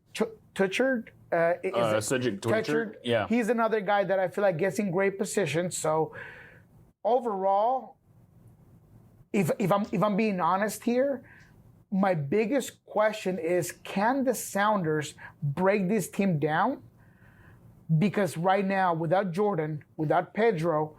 Tutchard, Cedric Tutchard, yeah. He's another guy that I feel like gets in great position. So overall, if I'm being honest here, my biggest question is, can the Sounders break this team down? Because right now, without Jordan, without Pedro,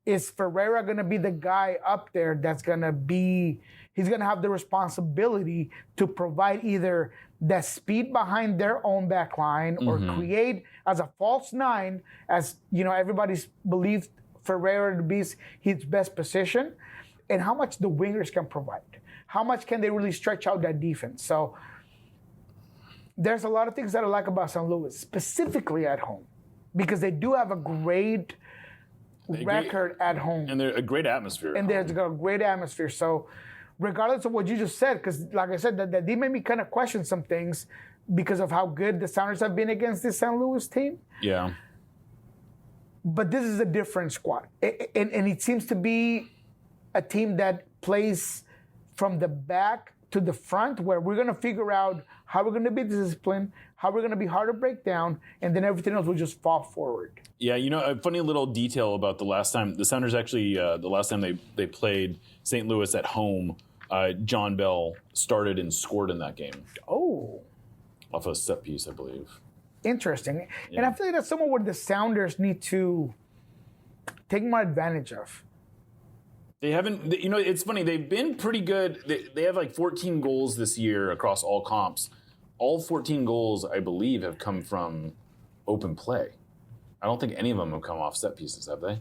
is Ferreira going to be the guy up there that's going to be, he's going to have the responsibility to provide either the speed behind their own back line or create as a false 9, as you know, everybody's believed Ferreira to be his best position, and how much the wingers can provide. How much can they really stretch out that defense? So there's a lot of things that I like about St. Louis, specifically at home, because they do have a great record at home. And they're a great atmosphere. And there's a great atmosphere. So regardless of what you just said, because like I said, that made me kind of question some things because of how good the Sounders have been against this St. Louis team. Yeah. But this is a different squad. And it seems to be a team that plays from the back to the front, where we're going to figure out how we're going to be disciplined, how we're going to be hard to break down, and then everything else will just fall forward. Yeah, you know, a funny little detail about the last time, the Sounders actually, the last time they played St. Louis at home, John Bell started and scored in that game. Oh. Off a set piece, I believe. Interesting. Yeah. And I feel like that's somewhere where the Sounders need to take more advantage of. They haven't, you know, it's funny, they've been pretty good. They have like 14 goals this year across all comps. All 14 goals, I believe, have come from open play. I don't think any of them have come off set pieces, have they?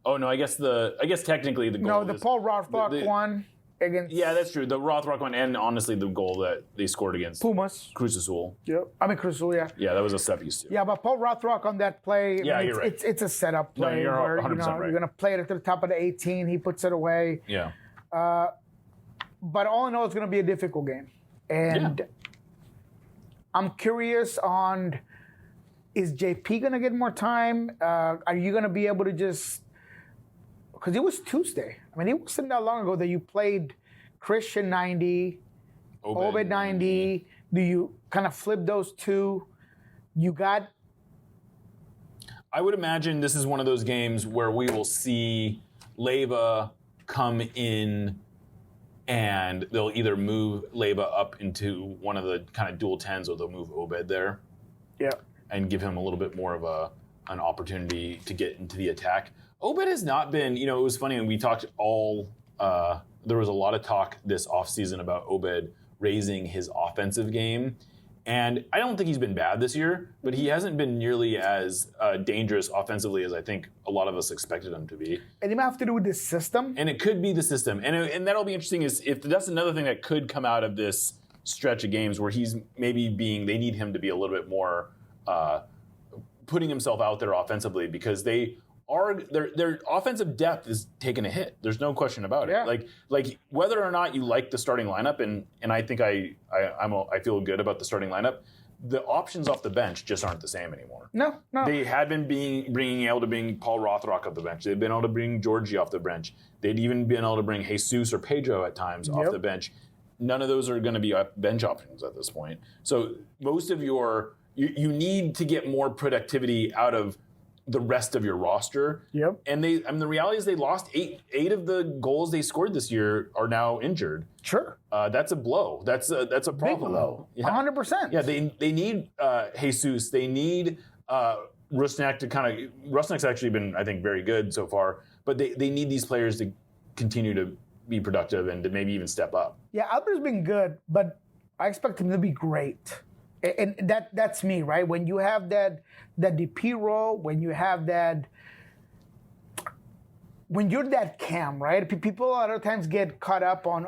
Oh, no, I guess technically the goal. No, the Paul Rothrock one against. Yeah, that's true. The Rothrock one, and honestly, the goal that they scored against Pumas. Cruz Azul. Yep. I mean, Cruz Azul, yeah. Yeah, that was a set piece, too. Yeah, but Paul Rothrock on that play, yeah, you're right. It's a setup play. No, you're 100% where, right. You're going to play it to the top of the 18. He puts it away. Yeah. But all in all, it's going to be a difficult game. And I'm curious on, is JP going to get more time? Are you going to be able to just, because it was Tuesday. I mean, it wasn't that long ago that you played Christian 90, Obed 90. Do you kind of flip those two? You got... I would imagine this is one of those games where we will see Leyva come in and they'll either move Leyva up into one of the kind of dual 10s, or they'll move Obed there. Yeah. And give him a little bit more of an opportunity to get into the attack. Obed has not been, you know, it was funny, and we talked there was a lot of talk this offseason about Obed raising his offensive game. And I don't think he's been bad this year, but he hasn't been nearly as dangerous offensively as I think a lot of us expected him to be. And it might have to do with this system. And it could be the system. And that'll be interesting, is if that's another thing that could come out of this stretch of games where he's maybe they need him to be a little bit more putting himself out there offensively, because their offensive depth is taking a hit. There's no question about it. Yeah. Like whether or not you like the starting lineup, and I think I feel good about the starting lineup, the options off the bench just aren't the same anymore. No. They had been able to bring Paul Rothrock off the bench. They've been able to bring Georgie off the bench. They'd even been able to bring Jesus or Pedro at times off the bench. None of those are going to be bench options at this point. So most of you need to get more productivity out of the rest of your roster. Yep. And the reality is they lost eight of the goals they scored this year are now injured. Sure. That's a blow. That's a problem. Big blow. Yeah. 100%. Yeah, they need Jesus. They need Rusnak to Rusnak's actually been, I think, very good so far, but they need these players continue to be productive and to maybe even step up. Yeah, Albert's been good, but I expect him to be great. And that's me, right? When you have that DP role, when you have that, when you're that cam, right? People a lot of times get caught up on,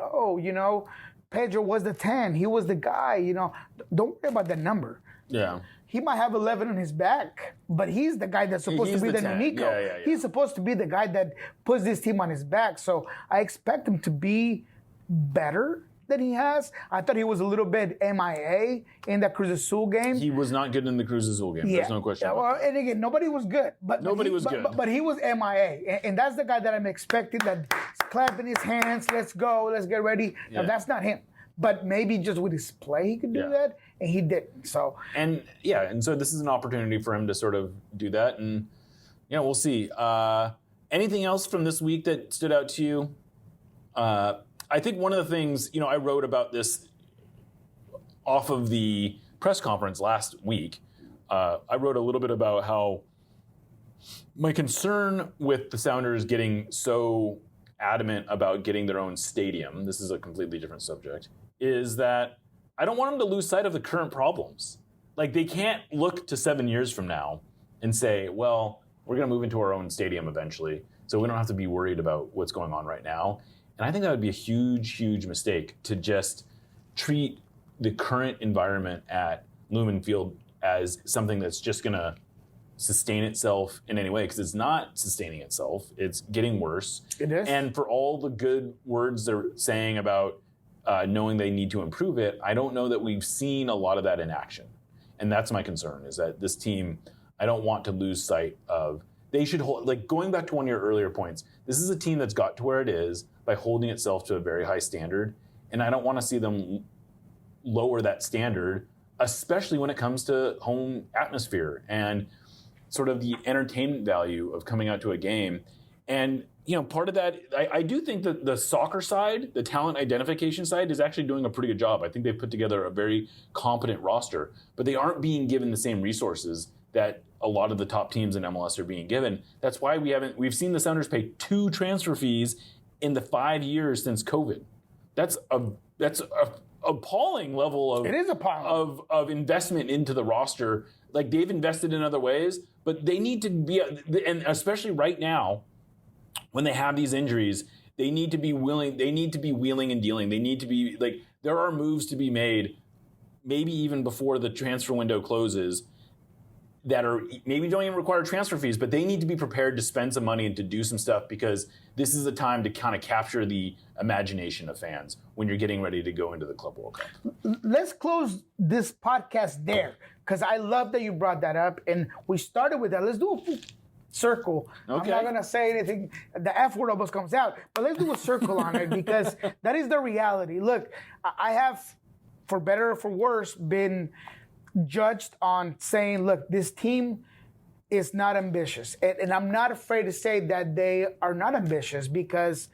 Pedro was the 10. He was the guy, Don't worry about that number. Yeah. He might have 11 on his back, but he's the guy that's supposed to be the new Niko. Yeah. He's supposed to be the guy that puts this team on his back. So I expect him to be better than he has. I thought he was a little bit MIA in that Cruz Azul game. He was not good in the Cruz Azul game. There's no question about that. And again, nobody was good. Nobody was good. But he was MIA. And that's the guy that I'm expecting that's clapping his hands, let's go, let's get ready. Yeah. Now, that's not him. But maybe just with his play he could do that, and he didn't. So and so this is an opportunity for him to sort of do that, and we'll see. Anything else from this week that stood out to you? I think one of the things I wrote about this off of the press conference last week. I wrote a little bit about how my concern with the Sounders getting so adamant about getting their own stadium. This is a completely different subject. Is that I don't want them to lose sight of the current problems. Like, they can't look to 7 years from now and say, well, we're going to move into our own stadium eventually, so we don't have to be worried about what's going on right now. And I think that would be a huge, huge mistake to just treat the current environment at Lumen Field as something that's just going to sustain itself in any way, because it's not sustaining itself. It's getting worse. It is. And for all the good words they're saying about knowing they need to improve it, I don't know that we've seen a lot of that in action. And that's my concern, is that this team, I don't want to lose sight of, they should hold, like going back to one of your earlier points, this is a team that's got to where it is by holding itself to a very high standard. And I don't want to see them lower that standard, especially when it comes to home atmosphere and sort of the entertainment value of coming out to a game. And, part of that, I do think that the soccer side, the talent identification side, is actually doing a pretty good job. I think they've put together a very competent roster, but they aren't being given the same resources that a lot of the top teams in MLS are being given. That's why we've seen the Sounders pay 2 transfer fees in the 5 years since COVID. That's a appalling level of, it is appalling. of investment into the roster. Like, they've invested in other ways, but they need to be, and especially right now, when they have these injuries, they need to be willing. They need to be wheeling and dealing. They need to be like, there are moves to be made, maybe even before the transfer window closes, that are maybe don't even require transfer fees, but they need to be prepared to spend some money and to do some stuff, because this is a time to kind of capture the imagination of fans when you're getting ready to go into the Club World Cup. Let's close this podcast there, because I love that you brought that up, and we started with that. Let's do a full circle. Okay. I'm not going to say anything. The F word almost comes out, but let's do a circle on it, because that is the reality. Look, I have, for better or for worse, been judged on saying, look, this team is not ambitious. And I'm not afraid to say that they are not ambitious, because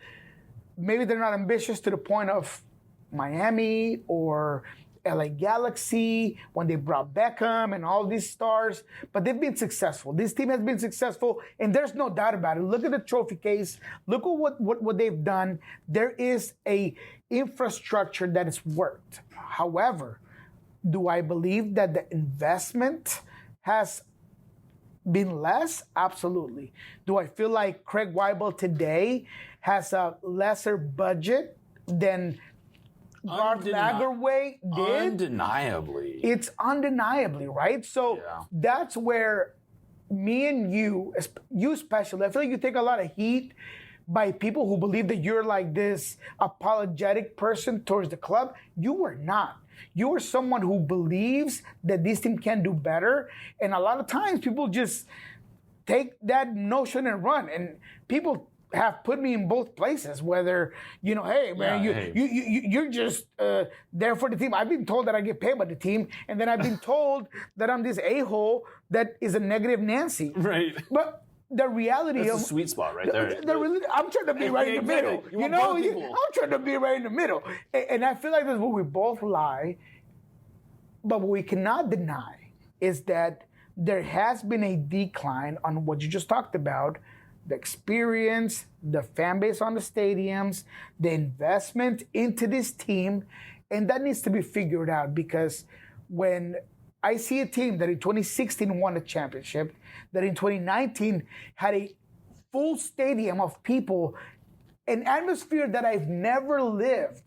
maybe they're not ambitious to the point of Miami or LA Galaxy when they brought Beckham and all these stars, but they've been successful. This team has been successful, and there's no doubt about it. Look at the trophy case. Look at what they've done. There is a infrastructure that has worked. However, do I believe that the investment has been less? Absolutely. Do I feel like Craig Weibel today has a lesser budget than Garth Lagerway did? Undeniably. It's undeniably, right? So that's where me and you especially, I feel like you take a lot of heat by people who believe that you're like this apologetic person towards the club. You are not. You are someone who believes that this team can do better. And a lot of times people just take that notion and run. And people have put me in both places, whether, hey, man, you're just there for the team. I've been told that I get paid by the team. And then I've been told that I'm this a-hole that is a negative Nancy. Right. But the reality That's a sweet spot right there. I'm trying to be right in the middle. I'm trying to be right in the middle. And I feel like that's where we both lie. But what we cannot deny is that there has been a decline on what you just talked about the experience, the fan base on the stadiums, the investment into this team, and that needs to be figured out, because when I see a team that in 2016 won a championship, that in 2019 had a full stadium of people, an atmosphere that I've never lived.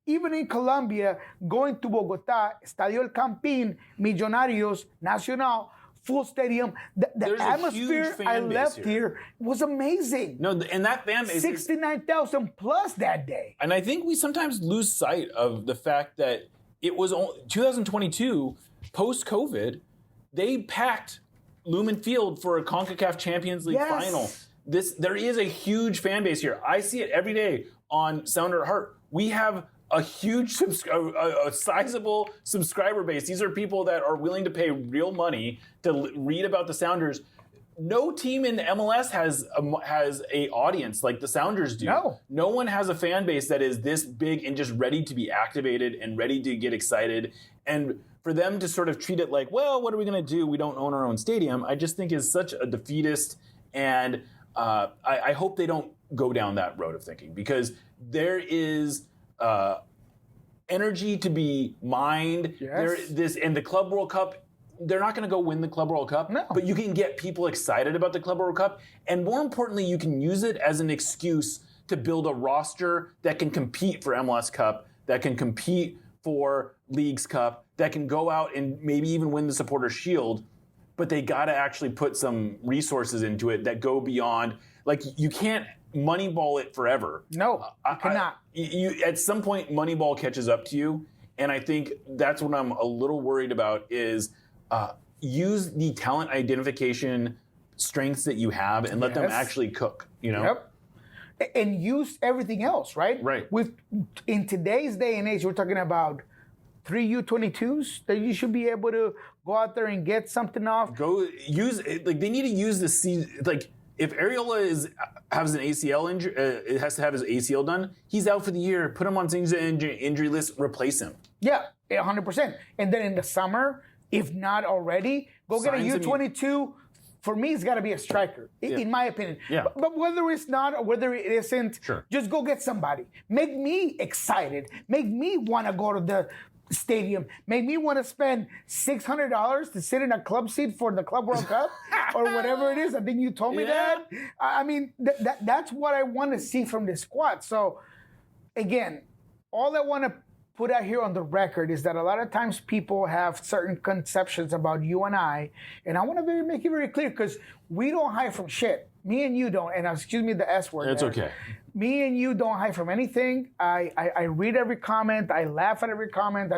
Even in Colombia, going to Bogotá, Estadio El Campín, Millonarios, Nacional, full stadium. The atmosphere I left here was amazing. No, and that fan base 69,000 plus that day. And I think we sometimes lose sight of the fact that it was 2022, post-COVID, they packed Lumen Field for a CONCACAF Champions League final. There is a huge fan base here. I see it every day on Sounder at Heart. We have a huge, a sizable subscriber base. These are people that are willing to pay real money to read about the Sounders. No team in MLS has a audience like the Sounders do. No one has a fan base that is this big and just ready to be activated and ready to get excited. And for them to sort of treat it like, well, what are we going to do? We don't own our own stadium, I just think is such a defeatist. And I hope they don't go down that road of thinking, because there is energy to be mined. And the Club World Cup, they're not going to go win the Club World Cup, but you can get people excited about the Club World Cup. And more importantly, you can use it as an excuse to build a roster that can compete for MLS Cup, that can compete for Leagues Cup, that can go out and maybe even win the Supporters Shield. But they got to actually put some resources into it that go beyond, like, you can't Moneyball it forever. No, you cannot. At some point, Moneyball catches up to you, and I think that's what I'm a little worried about is use the talent identification strengths that you have and let them actually cook, you know? Yep. And use everything else, right? Right. In today's day and age, we're talking about 3 U22s that you should be able to go out there and get something off. Go use it. Like, they need to use the season. Like, if Arriola has an ACL injury, it has to have his ACL done, he's out for the year. Put him on things injury list, replace him. Yeah, 100%. And then in the summer, if not already, go get a U22. For me, it's got to be a striker, in my opinion. Yeah. But whether it's not or whether it isn't, just go get somebody. Make me excited. Make me want to go to the stadium. Make me want to spend $600 to sit in a club seat for the Club World Cup or whatever it is. I think you told me that. I mean, that's what I want to see from this squad. So, again, all I want to put out here on the record is that a lot of times people have certain conceptions about you and I want to make it very clear, because we don't hide from shit. Me and you don't, and excuse me the S word. It's okay. Me and you don't hide from anything. I read every comment. I laugh at every comment.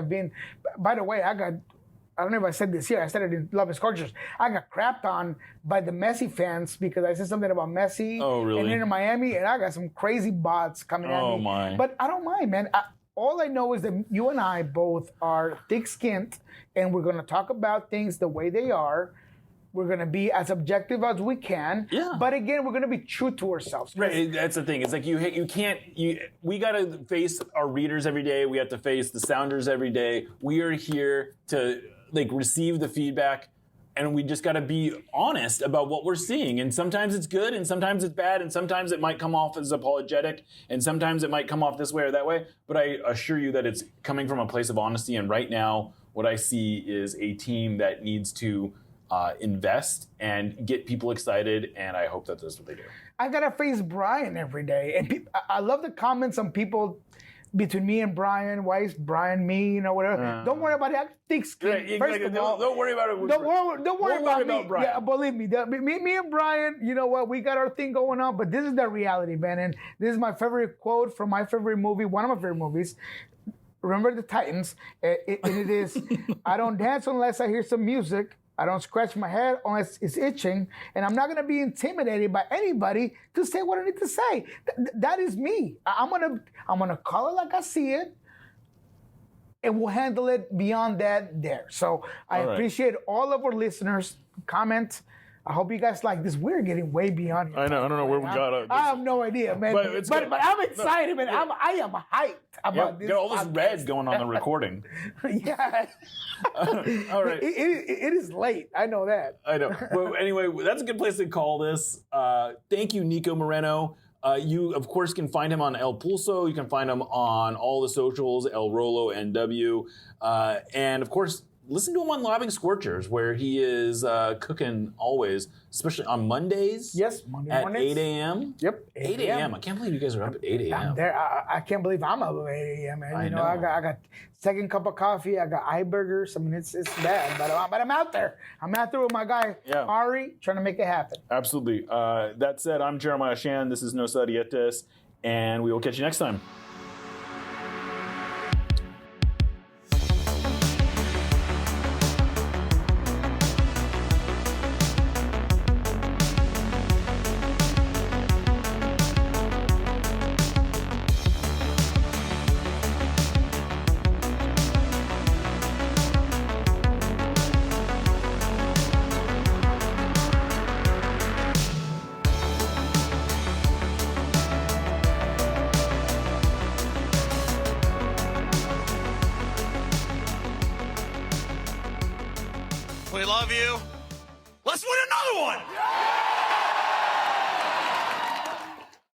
By the way, I don't know if I said this here. I said it in Love and Scorchers. I got crapped on by the Messi fans because I said something about Messi. Oh, really? And in Miami, and I got some crazy bots coming at me. Oh, my. But I don't mind, man. All I know is that you and I both are thick-skinned, and we're going to talk about things the way they are. We're going to be as objective as we can. Yeah. But again, we're going to be true to ourselves. Right. That's the thing. It's like we got to face our readers every day. We have to face the Sounders every day. We are here to receive the feedback, and we just got to be honest about what we're seeing. And sometimes it's good, and sometimes it's bad, and sometimes it might come off as apologetic, and sometimes it might come off this way or that way. But I assure you that it's coming from a place of honesty. And right now, what I see is a team that needs to invest and get people excited, and I hope that that's what they do. I gotta face Brian every day, and I love the comments on people between me and Brian. Why is Brian me? Whatever. Don't worry about it. I thick skin. Don't worry about it. Don't worry about me. Brian. Yeah, believe me. Me and Brian. You know what? We got our thing going on, but this is the reality, man. And this is my favorite quote from my favorite movie. One of my favorite movies. Remember the Titans. And it is, I don't dance unless I hear some music. I don't scratch my head unless it's itching, and I'm not going to be intimidated by anybody to say what I need to say. That is me. I'm gonna call it like I see it, and we'll handle it beyond that there. So I appreciate all of our listeners' comments. I hope you guys like this. We're getting way beyond here. I know. I don't know where we got. I have no idea, man. But I'm excited, man. I am hyped about this. Got all this red going on the recording. Yeah. All right. It is late. I know that. I know. Well, anyway, that's a good place to call this. Thank you, Niko Moreno. You, of course, can find him on El Pulso. You can find him on all the socials, El Rolo NW. And, of course, listen to him on Lobbing Scorchers, where he is cooking always, especially on Mondays. Yes, Monday at mornings. 8 a.m. Yep, 8 a.m. I can't believe you guys are up at 8 a.m. I'm there. I can't believe I'm up at 8 a.m. Man. I got second cup of coffee. I got eye burgers. I mean, it's bad, but I'm out there. I'm out there with my guy Ari, trying to make it happen. Absolutely. That said, I'm Jeremiah Shan. This is No Sadietes, and we will catch you next time. We love you. Let's win another one!